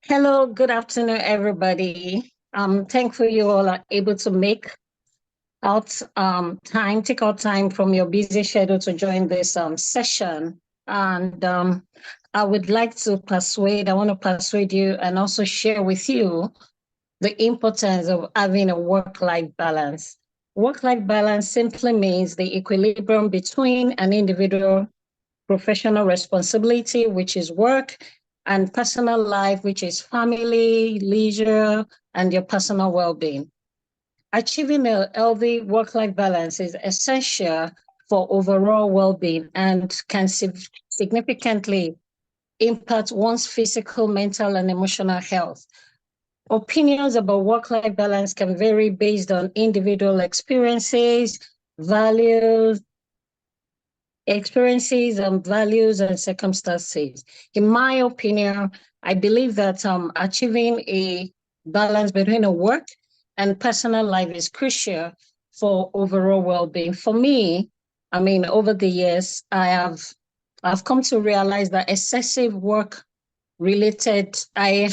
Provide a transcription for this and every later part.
Hello, good afternoon, everybody. I'm thankful you all are able to make out take out time from your busy schedule to join this session. And I would like to I want to persuade you and also share with you the importance of having a work-life balance. Work-life balance simply means the equilibrium between an individual professional responsibility, which is work, and personal life, which is family, leisure, and your personal well-being. Achieving a healthy work-life balance is essential for overall well-being and can significantly impact one's physical, mental, and emotional health. Opinions about work-life balance can vary based on individual values, values and circumstances. In my opinion, I believe that achieving a balance between a work and personal life is crucial for overall well-being. For me, over the years, I've come to realize that I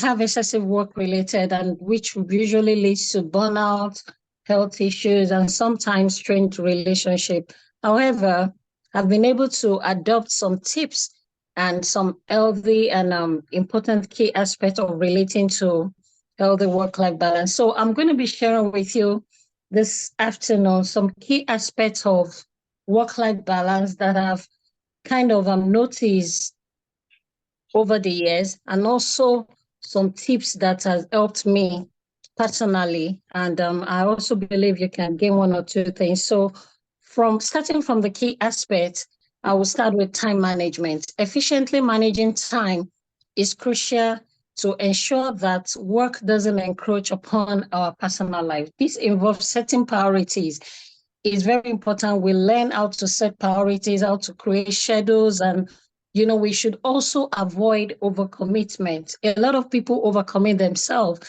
have excessive work related, and which usually leads to burnout, health issues, and sometimes strained relationship. However, I've been able to adopt some tips and some healthy and important key aspects of relating to healthy work-life balance. So I'm going to be sharing with you this afternoon some key aspects of work-life balance that I've kind of noticed over the years, and also some tips that has helped me personally. And I also believe you can gain one or two things. So starting from the key aspects, I will start with time management. Efficiently managing time is crucial to ensure that work doesn't encroach upon our personal life. This involves setting priorities. It's very important we learn how to set priorities, how to create schedules, and we should also avoid overcommitment. A lot of people overcommit themselves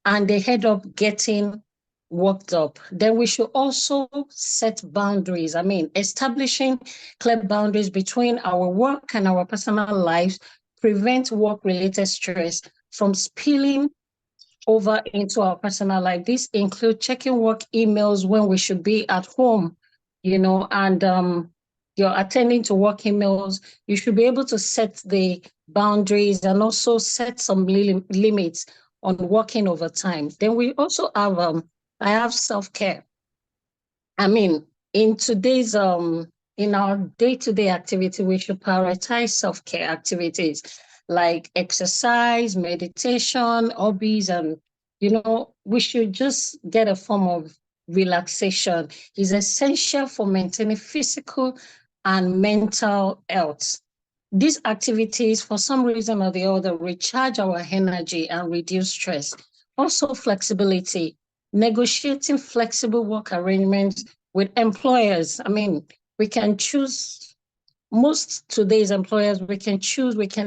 and they end up getting worked up. Then we should also set boundaries. Establishing clear boundaries between our work and our personal lives prevent work-related stress from spilling over into our personal life. This includes checking work emails when we should be at home, and you're attending to work emails. You should be able to set the boundaries and also set some limits on working overtime. Then we also have I have self-care. In today's in our day-to-day activity, we should prioritize self-care activities like exercise, meditation, hobbies, and we should just get a form of relaxation. Is essential for maintaining physical and mental health. These activities, for some reason or the other, recharge our energy and reduce stress. Also, flexibility, negotiating flexible work arrangements with employers. We can choose, most today's employers, we can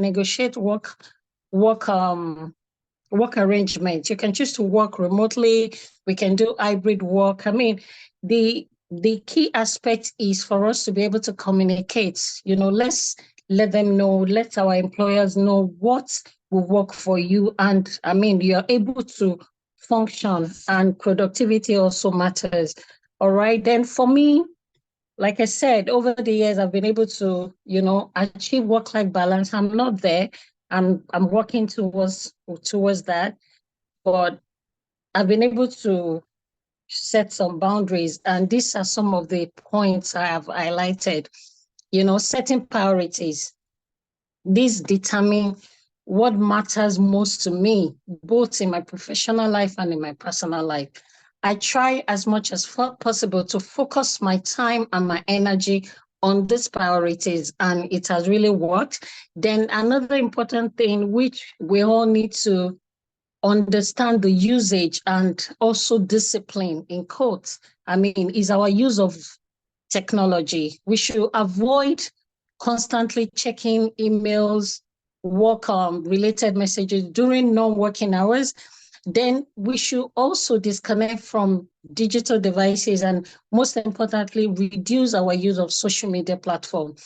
negotiate work arrangements. You can choose to work remotely. We can do hybrid work. The key aspect is for us to be able to communicate. Let's let them know, let our employers know what will work for you. And you're able to function, and productivity also matters. All right. Then for me, like I said, over the years, I've been able to, achieve work-life balance. I'm not there. I'm working towards that, but I've been able to set some boundaries, and these are some of the points I have highlighted. Setting priorities. These determine what matters most to me, both in my professional life and in my personal life. I try as much as possible to focus my time and my energy on these priorities, and it has really worked. Then another important thing, which we all need to understand the usage and also discipline in quotes, is our use of technology. We should avoid constantly checking emails, work related messages during non-working hours. Then we should also disconnect from digital devices, and most importantly, reduce our use of social media platforms.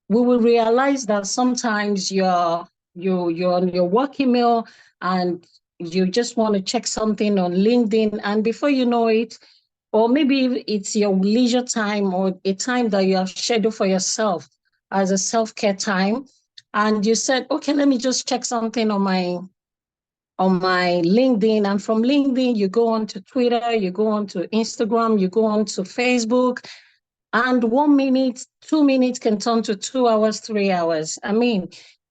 We will realize that sometimes you're on your work email and you just want to check something on LinkedIn, and before you know it, or maybe it's your leisure time or a time that you have scheduled for yourself as a self-care time, and you said, okay, let me just check something on my LinkedIn. And from LinkedIn, you go on to Twitter, you go on to Instagram, you go on to Facebook. And 1 minute, 2 minutes can turn to 2 hours, 3 hours. I mean,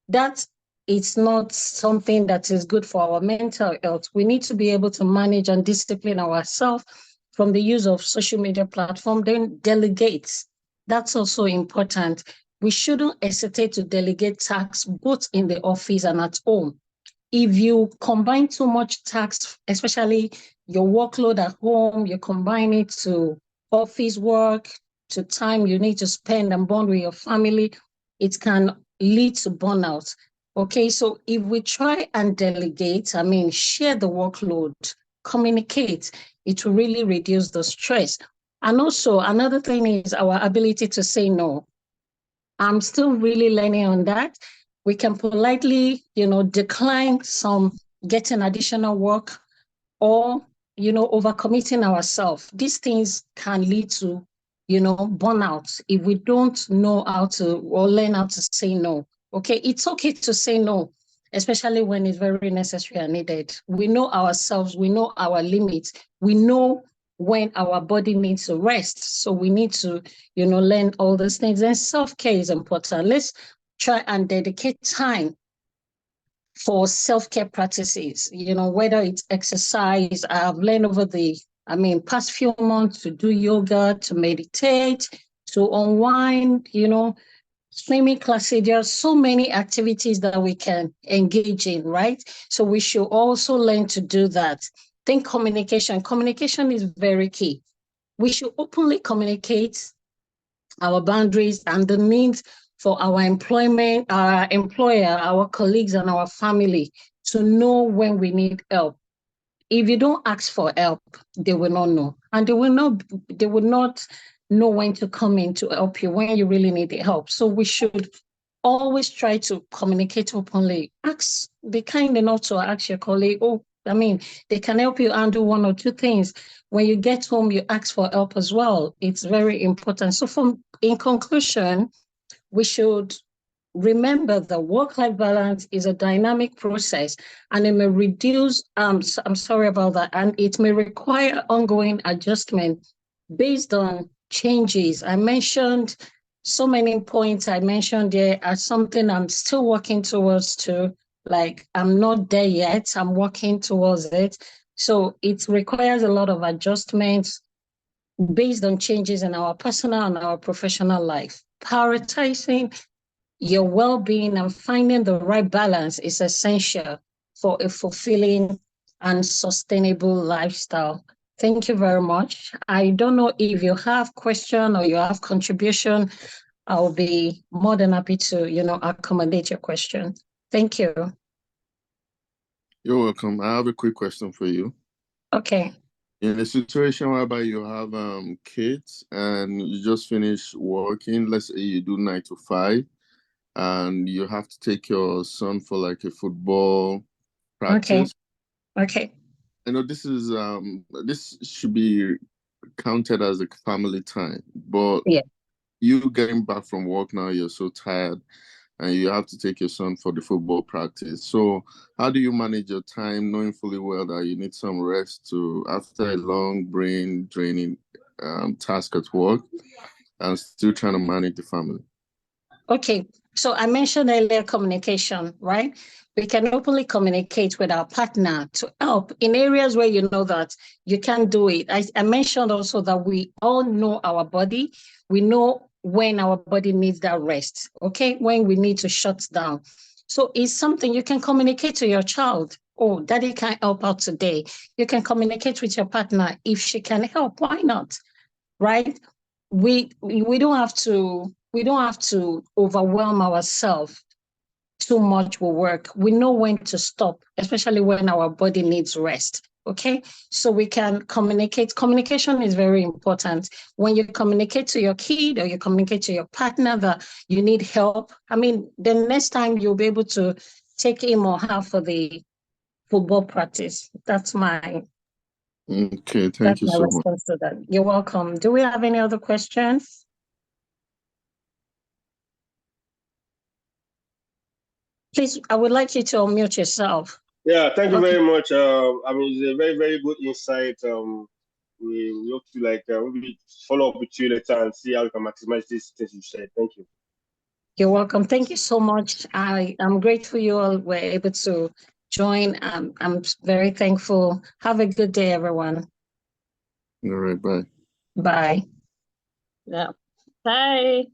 that it's not something that is good for our mental health. We need to be able to manage and discipline ourselves from the use of social media platform, then delegate. That's also important. We shouldn't hesitate to delegate tasks both in the office and at home. If you combine too much tasks, especially your workload at home, you combine it to office work, to time you need to spend and bond with your family, it can lead to burnout. Okay, so if we try and delegate, I mean, share the workload, communicate, it will really reduce the stress. And also, another thing is our ability to say no. I'm still really learning on that. We can politely, decline some getting additional work or, overcommitting ourselves. These things can lead to, burnout if we don't know how to or learn how to say no. Okay, it's okay to say no, especially when it's very necessary and needed. We know ourselves, we know our limits, we know when our body needs to rest. So we need to, learn all those things. And self-care is important. Let's try and dedicate time for self-care practices, whether it's exercise. I've learned over the, past few months to do yoga, to meditate, to unwind, swimming classes. There are so many activities that we can engage in, right? So we should also learn to do that. Think communication. Communication is very key. We should openly communicate our boundaries and the needs for our employment, our employer, our colleagues, and our family to know when we need help. If you don't ask for help, they will not know. And they will not know when to come in to help you when you really need the help. So we should always try to communicate openly. Be kind enough to ask your colleague, they can help you handle one or two things. When you get home, you ask for help as well. It's very important. So in conclusion, we should remember that work-life balance is a dynamic process, and it may reduce, I'm sorry about that, and it may require ongoing adjustment based on changes. I mentioned so many points I mentioned there are something I'm still working towards like I'm not there yet, I'm working towards it. So it requires a lot of adjustments based on changes in our personal and our professional life. Prioritizing your well-being and finding the right balance is essential for a fulfilling and sustainable lifestyle. Thank you very much. I don't know if you have question or you have contribution. I'll be more than happy to, accommodate your question. Thank you. You're welcome. I have a quick question for you. Okay. In a situation whereby you have kids and you just finished working, let's say you do 9 to 5, and you have to take your son for like a football practice. Okay. I know this is this should be counted as a family time, but yeah. You getting back from work now, you're so tired, and you have to take your son for the football practice. So how do you manage your time, knowing fully well that you need some rest after a long brain draining task at work, and still trying to manage the family? Okay, so I mentioned earlier communication, right? We can openly communicate with our partner to help in areas where you know that you can't do it. I mentioned also that we all know our body. We know when our body needs that rest, okay? When we need to shut down. So it's something you can communicate to your child. Oh, daddy can't help out today. You can communicate with your partner if she can help. Why not? Right? We don't have to overwhelm ourselves too much with work. We know when to stop, especially when our body needs rest. Okay, so we can communicate. Communication is very important. When you communicate to your kid or you communicate to your partner that you need help, the next time you'll be able to take him or her for the football practice. That's my Okay, thank you so much. response to that. You're welcome. Do we have any other questions? Please, I would like you to unmute yourself. Yeah, thank you Okay. very much. I mean, it's a very, very good insight. We hope to maybe follow up with you later and see how we can maximize these things you said. Thank you. You're welcome. Thank you so much. I'm grateful you all were able to join. I'm very thankful. Have a good day, everyone. All right, bye. Bye. Yeah. Bye.